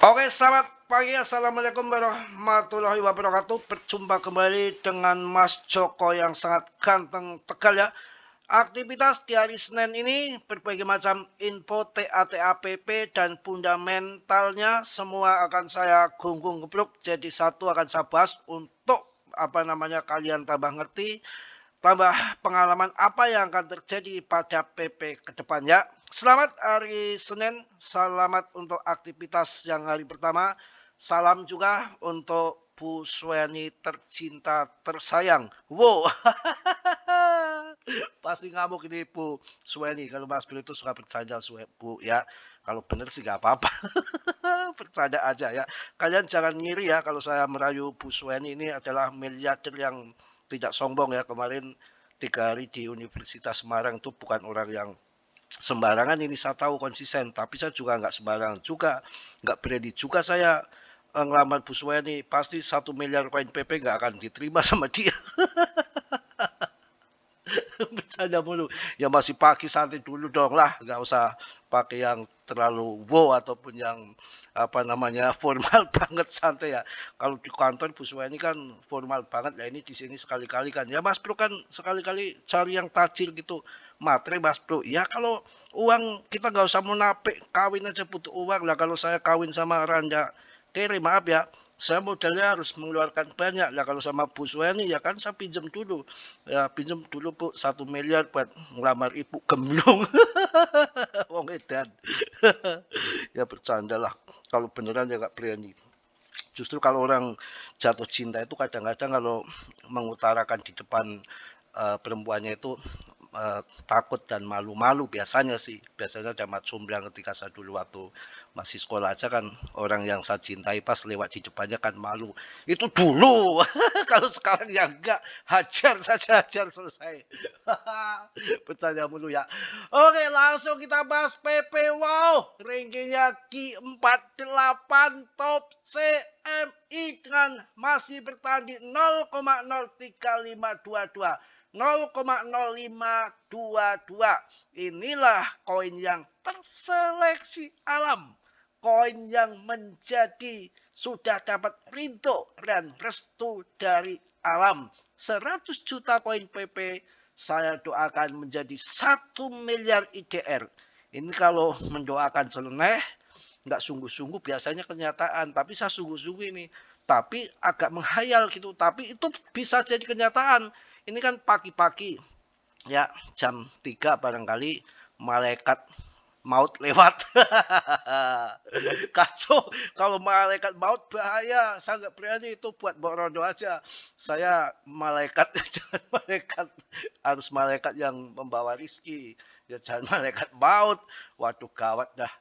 Oke, selamat pagi. Assalamualaikum warahmatullahi wabarakatuh. Berjumpa kembali dengan Mas Joko yang sangat ganteng tegal ya. Aktivitas di hari Senin ini berbagai macam info TATAPP dan fundamentalnya semua akan saya gonggong geblok jadi satu akan saya bahas untuk kalian tambah ngerti, tambah pengalaman apa yang akan terjadi pada PP ke depannya. Selamat hari Senin, selamat untuk aktivitas yang hari pertama. Salam juga untuk Bu Suweni tercinta tersayang. Wow, pasti ngamuk ini Bu Suweni. Kalau Mas Bro itu suka bercanda Bu ya. Kalau bener sih gak apa-apa. Bercanda aja ya. Kalian jangan ngiri ya kalau saya merayu Bu Suweni ini adalah miliarder yang tidak sombong ya. Kemarin 3 hari di Universitas Semarang itu bukan orang yang sembarangan, ini saya tahu konsisten, tapi saya juga nggak sembarangan juga, nggak berani juga saya ngelamar Bu Suweni, pasti 1 miliar koin PP nggak akan diterima sama dia. Bercanda mulu. Ya masih pakai santai dulu dong lah, nggak usah pakai yang terlalu wow ataupun yang formal banget, santai ya. Kalau di kantor Bu Suwa ini kan formal banget ya, ini di sini sekali-kali kan. Ya Mas Bro kan sekali-kali cari yang tajir gitu. Matre Mas Bro. Ya kalau uang kita nggak usah munafik, kawin aja butuh uang lah. Kalau saya kawin sama Randa Kere, maaf ya, saya modalnya harus mengeluarkan banyak lah. Kalau sama Bu Suweni ya kan saya pinjam dulu. Ya pinjam dulu Bu 1 miliar buat ngelamar ibu gemblong. Wong edan. Ya bercanda lah. Kalau beneran ya gak berani. Justru kalau orang jatuh cinta itu kadang-kadang kalau mengutarakan di depan perempuannya itu takut dan malu-malu biasanya sih. Biasanya ada mat sumblang ketika saya dulu waktu masih sekolah aja kan, orang yang saya cintai pas lewat di depannya kan malu. Itu dulu. Kalau sekarang ya enggak, hajar saja, hajar selesai. Bercanda mulu ya. Oke, langsung kita bahas PP. Wow, rankingnya Q48 top CMI dengan masih bertahan di 0,03522. 0,0522. Inilah koin yang terseleksi alam. Koin yang menjadi sudah dapat rinto dan restu dari alam. 100 juta koin PP saya doakan menjadi 1 miliar IDR. Ini kalau mendoakan seleneh, nggak sungguh-sungguh biasanya kenyataan. Tapi saya sungguh-sungguh ini. Tapi agak menghayal gitu. Tapi itu bisa jadi kenyataan. Ini kan pagi-pagi ya, jam 3 barangkali malaikat maut lewat. Kacau, kalau malaikat maut bahaya. Saya nggak berani itu, buat Mbok aja. Saya malaikat, jangan malaikat, harus malaikat yang membawa rizki. Ya jangan malaikat maut. Waduh gawat dah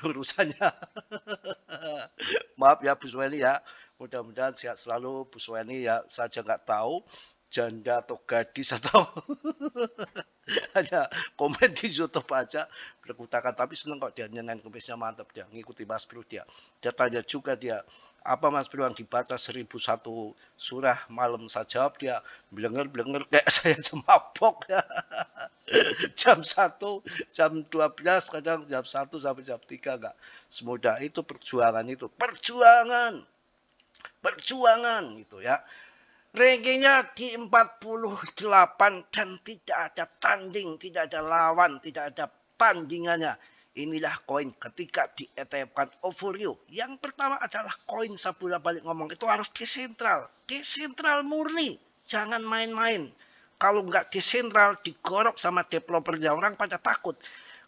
urusannya. Maaf ya Bu Suweni ya. Mudah-mudahan sehat selalu Bu Suweni ya. Saya aja nggak tahu janda atau gadis atau hanya komen di YouTube aja berkutakan, tapi seneng kok dia nyengain kumisnya, mantap dia ngikuti Mas Bro. Dia tanya juga dia apa Mas Bro yang dibaca 1001 surah malam, saya jawab dia blenger kayak saya mabok ya. jam 1, jam 12, kadang jam 1 sampai jam 3, enggak semudah itu perjuangan, perjuangan gitu ya. Rankingnya di 48 dan tidak ada tanding, tidak ada lawan, tidak ada tandingannya. Inilah koin ketika di ETF-kan Overview. Yang pertama adalah koin, saya bolak-balik ngomong, itu harus desentral. Desentral murni, jangan main-main. Kalau nggak desentral, digorok sama developernya, orang pada takut.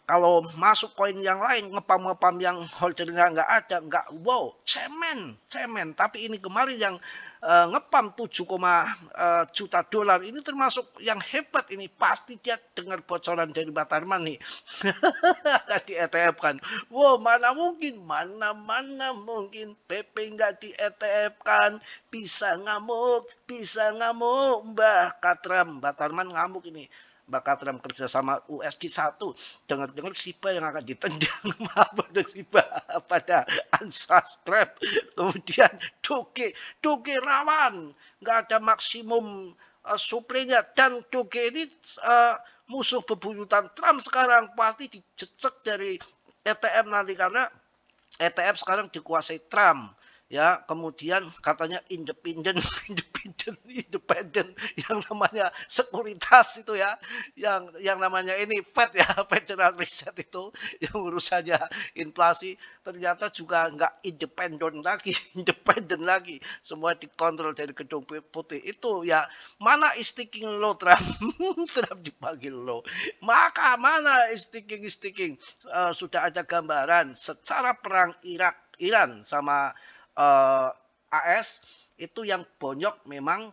Kalau masuk koin yang lain, ngepam-ngepam yang holdernya nggak ada, nggak wow, cemen. Tapi ini kemarin yang ngepam 7, juta dolar ini termasuk yang hebat. Ini pasti dia dengar bocoran dari Batarman nih. Di ETF kan. Wow, mana mungkin PP nggak di ETF kan. Bisa ngamuk Mbah Katram. Batarman ngamuk ini. Mbak Katram kerja sama USG 1, dengar-dengar Siba yang akan ditendang pada Siba pada unsubscribe. Kemudian Doge rawan, nggak ada maksimum suplainya, dan Doge ini musuh bebuyutan Trump sekarang, pasti dicecek dari ETM nanti karena ETF sekarang dikuasai Trump. Ya, kemudian katanya independen, independen yang namanya sekuritas itu ya, yang namanya ini Fed ya, Federal Reserve itu yang urusannya inflasi ternyata juga nggak independen lagi, independen lagi, semua dikontrol dari gedung putih itu ya. Mana is sticking low Trump, Trump dipanggil low, maka mana is sticking, sudah ada gambaran secara perang Iran sama AS itu yang bonyok memang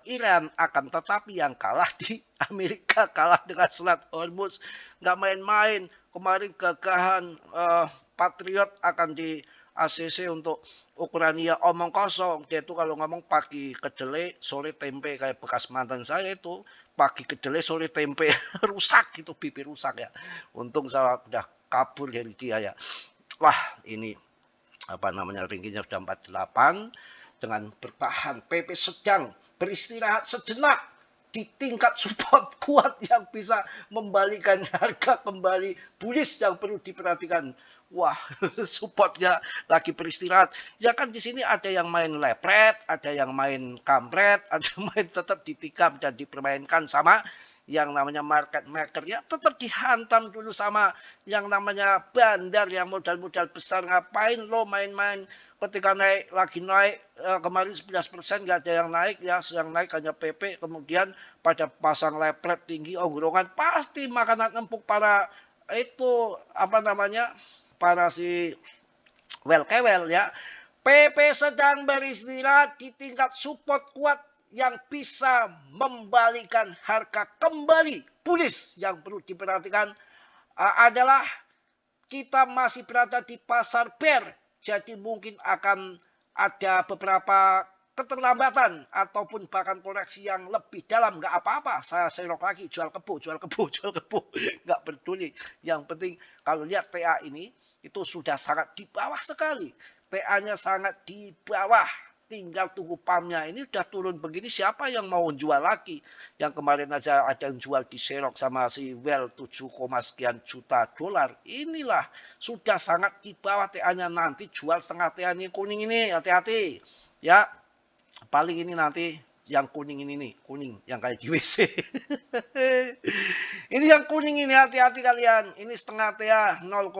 Iran, akan tetapi yang kalah di Amerika, kalah dengan Selat Hormuz, nggak main-main. Kemarin gagahan Patriot akan di ACC untuk ukurannya omong kosong. Dia itu kalau ngomong pagi kedelai, sore tempe, kayak bekas mantan saya itu pagi kedelai, sore tempe. Rusak itu, bibir rusak ya. Untung saya udah kabur dari dia ya. Wah, ini apa namanya, ringginya sudah 48 dengan bertahan. PP sedang beristirahat sejenak di tingkat support kuat yang bisa membalikan harga kembali bullish yang perlu diperhatikan. Wah, supportnya lagi beristirahat. Ya kan di sini ada yang main lepret, ada yang main kampret, ada yang main tetap ditikam dan dipermainkan sama yang namanya market maker ya, tetap dihantam dulu sama yang namanya bandar yang modal-modal besar. Ngapain lo main-main ketika naik, lagi naik kemarin 11% nggak ada yang naik ya, yang naik hanya PP, kemudian pada pasang lepret tinggi ongkrongan, pasti makanan empuk para itu apa namanya, para si well ya. PP sedang beristirahat di tingkat support kuat yang bisa membalikan harga kembali bullish. Yang perlu diperhatikan adalah kita masih berada di pasar bear, jadi mungkin akan ada beberapa keterlambatan ataupun bahkan koreksi yang lebih dalam. Nggak apa-apa, saya serok lagi, jual kebo, nggak peduli. Yang penting kalau lihat TA ini itu sudah sangat di bawah sekali, TA-nya sangat di bawah. Tinggal tunggu pamnya. Ini udah turun begini, siapa yang mau jual lagi? Yang kemarin aja ada yang jual di Serok sama si Well 7, sekian juta dolar. Inilah sudah sangat di bawah TA-nya. Nanti jual setengah TA ini kuning ini, hati-hati. Ya, paling ini nanti yang kuning ini nih, kuning yang kayak di WC. Ini yang kuning ini, hati-hati kalian. Ini setengah TA, 0,2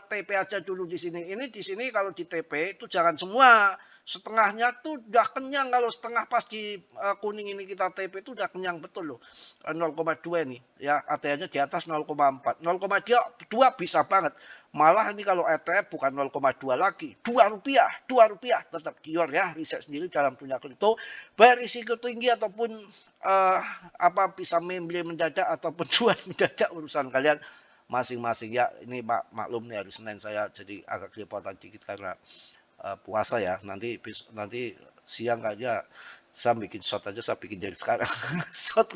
TP aja dulu di sini. Ini di sini kalau di TP itu jangan semua. Setengahnya tuh udah kenyang. Kalau setengah pas di kuning ini kita TP itu udah kenyang betul loh. 0,2 nih ya, ATA-nya di atas 0,4. 0,2 bisa banget. Malah ini kalau ETF bukan 0,2 lagi, Rp2 tetap Gior ya, riset sendiri dalam dunia kripto. Berisiko tinggi ataupun apa bisa membeli mendadak ataupun jual mendadak, urusan kalian masing-masing ya. Ini maklum nih, hari Senin saya jadi agak kelepotan dikit karena puasa ya. Nanti siang aja saya bikin shot aja, saya bikin dari sekarang. shot.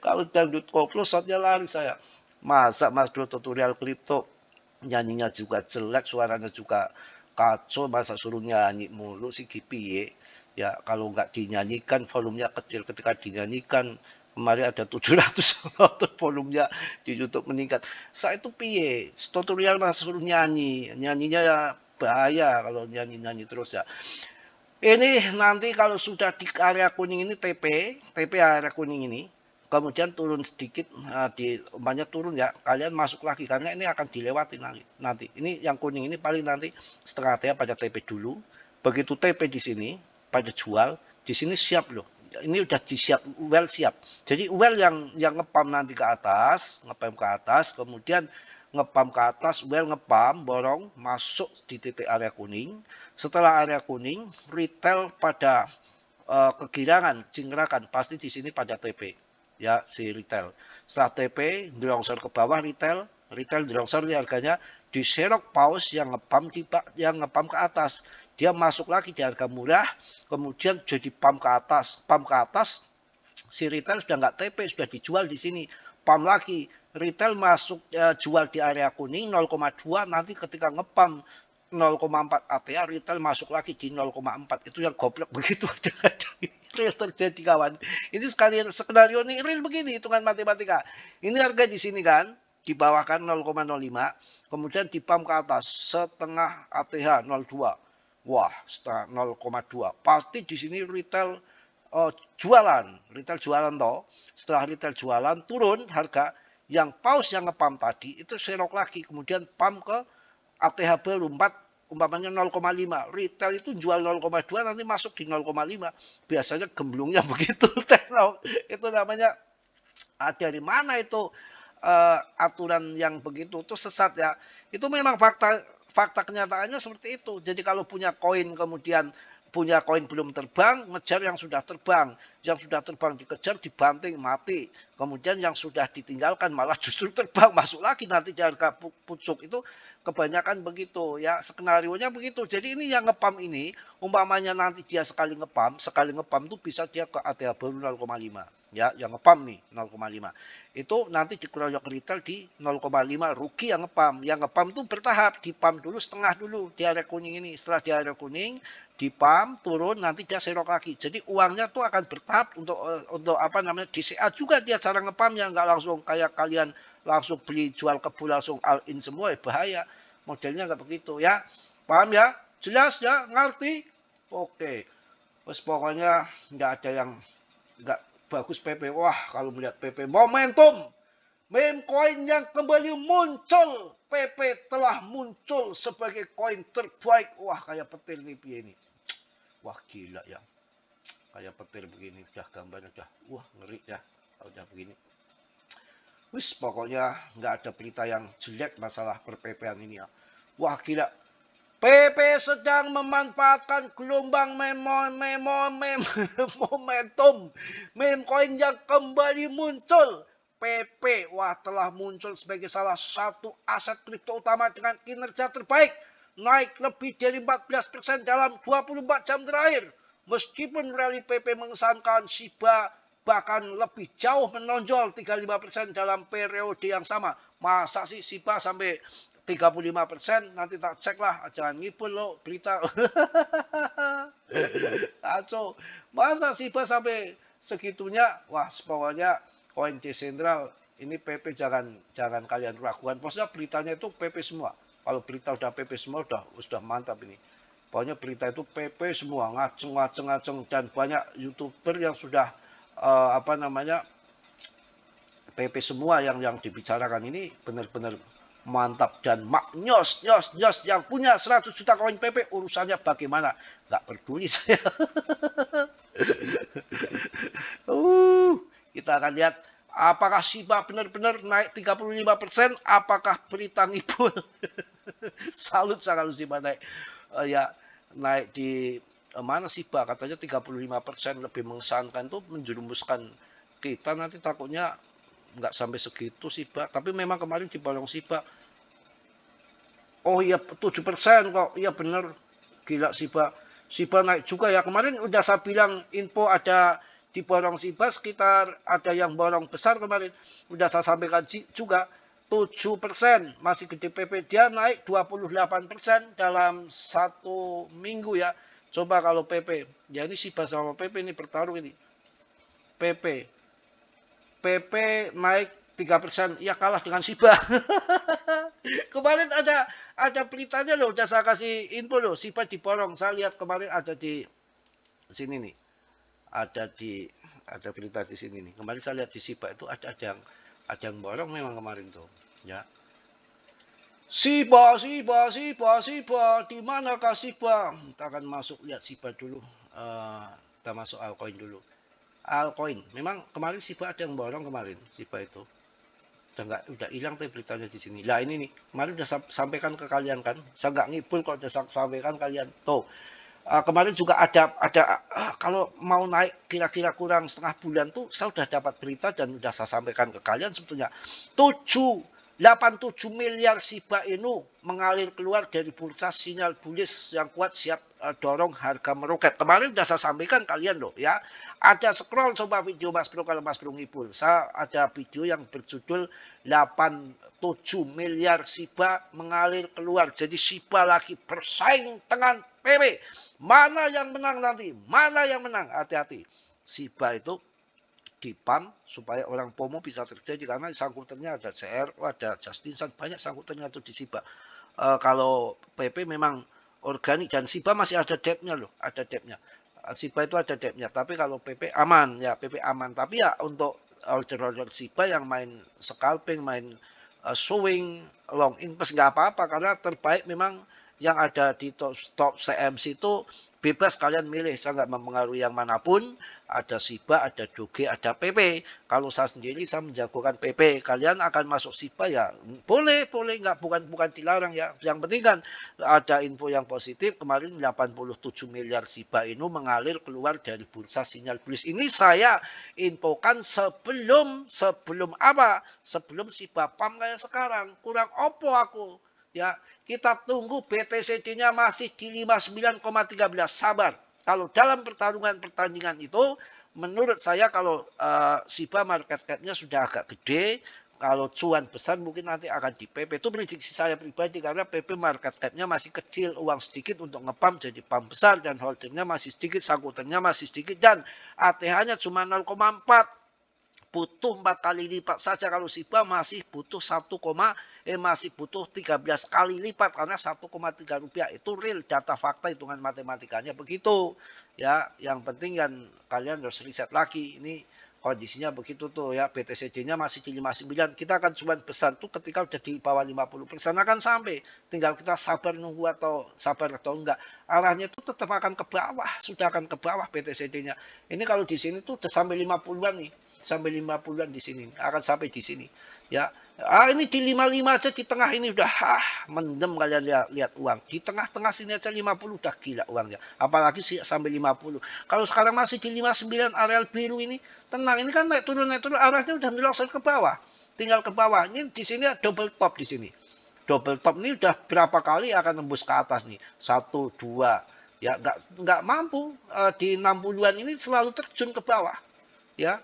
Kalau dangdut koplo shotnya lari saya. Masa Mas Bro tutorial kripto nyanyinya juga jelek, suaranya juga kacau, masa suruh nyanyi mulu sih piye ya. Kalau nggak dinyanyikan volumenya kecil, ketika dinyanyikan kemarin ada 700 volumenya di YouTube meningkat. Saya itu piye tutorial mas suruh nyanyinya ya bahaya kalau nyanyi terus ya. Ini nanti kalau sudah di area kuning ini TP area kuning ini, kemudian turun sedikit, umpamanya turun ya, kalian masuk lagi karena ini akan dilewati nanti. Ini yang kuning ini paling nanti setengah TA pada TP dulu. Begitu TP di sini pada jual, di sini siap loh. Ini udah well siap. Jadi well yang ngepam nanti ke atas, kemudian ngepam ke atas, well ngepam, borong, masuk di titik area kuning. Setelah area kuning, retail pada kegirangan, cinggerakan, pasti di sini pada TP. Ya, si retail. Setelah TP, dilongsor ke bawah retail dilongsor di harganya, diserok pause yang ngepam ke atas. Dia masuk lagi di harga murah, kemudian jadi pam ke atas, si retail sudah nggak TP, sudah dijual di sini. Pam lagi, retail masuk jual di area kuning 0,2, nanti ketika ngepam 0,4 ATA, retail masuk lagi di 0,4. Itu yang goblok begitu aja real terjadi kawan. Ini skenario ini real begini, hitungan matematika. Ini harga di sini kan, di bawah kan 0,05, kemudian di pump ke atas setengah ATH 0,2. Wah, setengah 0,2. Pasti di sini retail retail jualan toh. Setelah retail jualan turun harga, yang paus yang nge-pump tadi itu serok lagi, kemudian pump ke ATH baru 4 umpamanya 0,5, retail itu jual 0,2 nanti masuk di 0,5. Biasanya gemblungnya begitu. Itu namanya dari mana itu aturan yang begitu itu sesat ya. Itu memang fakta kenyataannya seperti itu. Jadi kalau punya koin kemudian punya koin belum terbang, ngejar yang sudah terbang. Yang sudah terbang dikejar, dibanting, mati. Kemudian yang sudah ditinggalkan malah justru terbang, masuk lagi nanti di harga pucuk. Itu kebanyakan begitu ya, skenario-nya begitu. Jadi ini yang ngepam ini, umpamanya nanti dia sekali ngepam itu bisa dia ke ATH baru 0,5. Ya, yang ngepam nih 0,5. Itu nanti dikeroyok retail di 0,5, rugi yang ngepam. Yang ngepam itu bertahap, dipam dulu setengah dulu di area kuning ini. Setelah di area kuning, dipam turun, nanti dia serok lagi. Jadi uangnya tuh akan bertahap untuk apa namanya DCA juga dia cara ngepamnya, nggak langsung kayak kalian langsung beli jual kebun langsung all in semua, bahaya. Modelnya nggak begitu ya. Paham ya? Jelas ya? Ngerti? Oke. Terus pokoknya nggak ada yang nggak bagus PP. Wah, kalau melihat PP momentum, meme coin yang kembali muncul. PP telah muncul sebagai koin terbaik. Wah, kayak petir nih ini. Wah, gila ya. Kayak petir begini. Udah gambarnya udah. Wah, ngeri ya. Udah begini. Wis, pokoknya nggak ada berita yang jelek masalah per-PP-an ini ya. Wah, gila. PP sedang memanfaatkan gelombang momentum meme coin yang kembali muncul. PP telah muncul sebagai salah satu aset kripto utama dengan kinerja terbaik, naik lebih dari 14% dalam 24 jam terakhir. Meskipun rally PP mengesankan, Shiba bahkan lebih jauh menonjol 35% dalam periode yang sama. Masa sih Shiba sampai 35%, nanti tak cek lah, jangan ngipul lo berita. Kacau, masa Shiba sampai segitunya? Wah, pokoknya koin desentral ini PP jangan kalian ragukan. Maksudnya beritanya itu PP semua. Kalau berita udah PP semua udah mantap ini. Pokoknya berita itu PP semua, ngaceng dan banyak YouTuber yang sudah PP semua yang dibicarakan ini benar-benar mantap dan nyos yang punya 100 juta koin PP urusannya bagaimana? Nggak peduli saya. Kita akan lihat apakah Shiba benar-benar naik 35%, apakah berita ngibul. Salut saya kalau Shiba naik. Naik di mana Shiba katanya 35% lebih mengesankan, tuh menjerumuskan kita nanti takutnya nggak sampai segitu Shiba, tapi memang kemarin di bolong Shiba. Oh iya 7% kok, iya bener, gila Shiba naik juga ya. Kemarin udah saya bilang info ada di borong Shiba sekitar ada yang borong besar kemarin, udah saya sampaikan juga 7%, masih gede PP, dia naik 28% dalam 1 minggu ya. Coba kalau PP, ya ini Shiba sama PP ini bertarung ini. PP naik 3%, ya kalah dengan Shiba. Kemarin ada beritanya loh, udah saya kasih info loh, Shiba diborong. Saya lihat kemarin ada di sini nih. Ada berita di sini nih. Kemarin saya lihat di Shiba itu ada yang borong memang kemarin tuh, ya. Shiba, di manakah Shiba? Kita akan masuk lihat Shiba dulu. Kita masuk altcoin dulu. Altcoin, memang kemarin Shiba ada yang borong kemarin, Shiba itu udah hilang tuh beritanya di sini. Lah ini nih, kemarin udah sampaikan ke kalian kan, saya nggak ngipul kok, udah sampaikan kalian. Tuh, kemarin juga ada kalau mau naik kira-kira kurang setengah bulan tuh, saya udah dapat berita dan udah saya sampaikan ke kalian sebetulnya. 87 miliar Shiba Inu mengalir keluar dari bursa, sinyal bullish yang kuat siap dorong harga meroket. Kemarin sudah saya sampaikan kalian loh ya. Ada scroll coba video Mas Bro kalau Mas Bro ngipul. Saya ada video yang berjudul 87 miliar Shiba mengalir keluar. Jadi Shiba lagi bersaing dengan PP. Mana yang menang nanti? Mana yang menang? Hati-hati. Shiba itu dipam supaya orang FOMO bisa terjadi karena sangkutannya ada CRO, ada Justinson, banyak sangkutannya tuh di SIBA. Kalau PP memang organik dan SIBA masih ada depth-nya loh, ada depth-nya. SIBA itu ada depth-nya, tapi kalau PP aman ya, PP aman. Tapi ya untuk order-order SIBA yang main scalping, main swing, long invest nggak apa-apa karena terbaik memang yang ada di top CMC itu bebas kalian milih, saya nggak mempengaruhi yang manapun, ada SIBA, ada Doge, ada PP. Kalau saya sendiri saya menjagokan PP, kalian akan masuk SIBA ya boleh, nggak bukan dilarang ya. Yang penting kan ada info yang positif, kemarin 87 miliar SIBA ini mengalir keluar dari bursa sinyal bullish. Ini saya infokan sebelum apa? Sebelum SIBA PAM kayak sekarang. Kurang opo aku. Ya, kita tunggu BTCD-nya masih di 59,13. Sabar. Kalau dalam pertandingan itu, menurut saya kalau SIBA market cap-nya sudah agak gede, kalau cuan besar mungkin nanti akan di PP. Itu prediksi saya pribadi karena PP market cap-nya masih kecil, uang sedikit untuk ngepam jadi pam besar dan holdernya masih sedikit, sangkutannya masih sedikit dan ATH-nya cuma 0,4. Butuh 4 kali lipat saja kalau SIBA masih butuh masih butuh 13 kali lipat karena 1,3 rupiah itu real data fakta hitungan matematikanya begitu ya. Yang penting kan kalian harus riset lagi ini kondisinya begitu tuh ya. BTCD-nya masih di 59, kita akan cuan besar tuh ketika udah di bawah 50% akan sampai, tinggal kita sabar nunggu atau sabar atau enggak. Arahnya itu tetap akan ke bawah, sudah akan ke bawah BTCD-nya. Ini kalau di sini tuh udah sampai 50-an nih, sampai 50-an di sini, akan sampai di sini ya. Ini di 55 aja di tengah ini udah mendem kalian lihat uang. Di tengah-tengah sini aja 50 udah gila uangnya. Apalagi sih sampai 50. Kalau sekarang masih di 59 areal biru ini, tenang, ini kan naik turun arahnya udah langsung ke bawah. Tinggal ke bawah. Ini di sini double top di sini. Double top ini udah berapa kali akan tembus ke atas nih. 1 2 ya nggak mampu di 60-an ini selalu terjun ke bawah. Ya,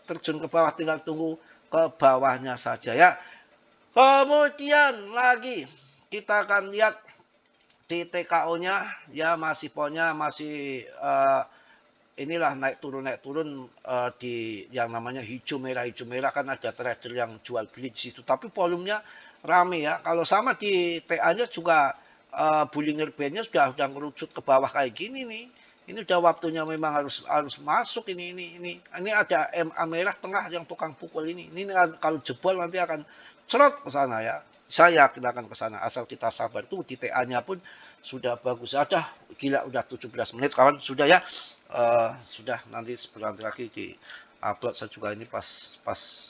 terjun ke bawah, tinggal tunggu ke bawahnya saja ya. Kemudian lagi kita akan lihat di TKO-nya ya, masih pokoknya masih inilah naik turun di yang namanya hijau merah kan ada trader yang jual beli di situ tapi volumenya rame ya. Kalau sama di TA-nya juga Bollinger Band-nya sudah ngerucut ke bawah kayak gini nih. Ini udah waktunya memang harus masuk ini ada MA merah tengah yang tukang pukul ini. Ini kalau jebol nanti akan cerot ke sana ya. Saya yakin akan ke sana asal kita sabar. Tuh di TA-nya pun sudah bagus. Ada gila udah 17 menit kawan sudah ya. Sudah nanti sebentar lagi di upload. Saya juga ini pas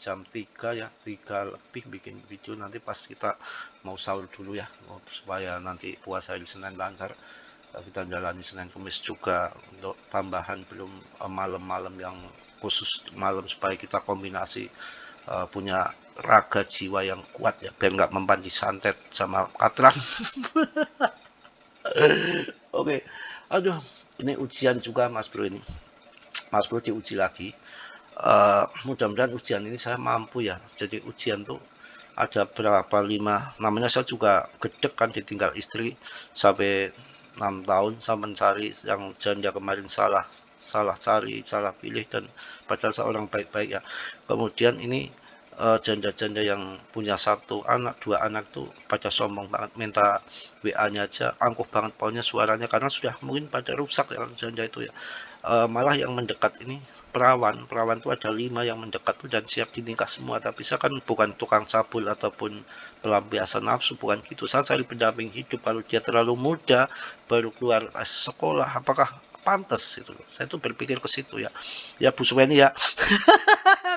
jam 3 ya, 3 lebih bikin video. Nanti pas kita mau sahur dulu ya, supaya nanti puasa di Senin lancar. Kita jalani Senin Kamis juga untuk tambahan belum malam-malam yang khusus malam supaya kita kombinasi punya raga jiwa yang kuat ya biar nggak mempan disantet sama katran. Oke. Aduh, ini ujian juga Mas Bro ini. Mas Bro diuji lagi. Mudah-mudahan ujian ini saya mampu ya. Jadi ujian tuh ada berapa 5 namanya saya juga gedek kan ditinggal istri sampai 6 tahun saya mencari yang janda kemarin salah cari, salah pilih dan padahal seorang baik-baik ya. Kemudian ini janda-janda yang punya 1 anak, 2 anak tuh pada sombong banget minta WA-nya aja angkuh banget pokoknya suaranya karena sudah mungkin pada rusak ya janda itu ya. Malah yang mendekat ini perawan tuh ada 5 yang mendekat tuh dan siap dinikah semua tapi saya kan bukan tukang cabul ataupun pelampiasan nafsu, bukan gitu. Saya cari pendamping hidup. Kalau dia terlalu muda baru keluar sekolah apakah pantas itu loh. Saya tuh berpikir ke situ ya. Ya Bu Suweni ya.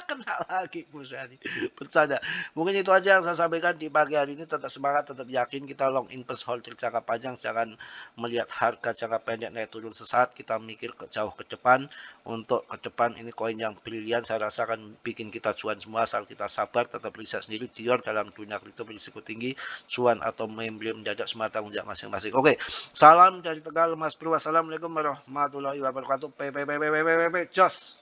Kena lagi Bu Suweni. Bercanda. Mungkin itu aja yang saya sampaikan di pagi hari ini. Tetap semangat, tetap yakin kita long invest holder jangka panjang, jangan melihat harga jangka pendek naik turun sesaat. Kita mikir jauh ke depan. Untuk ke depan ini koin yang brilian saya rasa akan bikin kita cuan semua asal kita sabar, tetap riset sendiri. Dior dalam dunia kripto berisiko tinggi, cuan atau membeli mendadak semua tanggung jawab masing-masing. Oke, salam dari Tegal Mas Bro. Wassalamualaikum warahmatullahi wabarakatuh. Jos.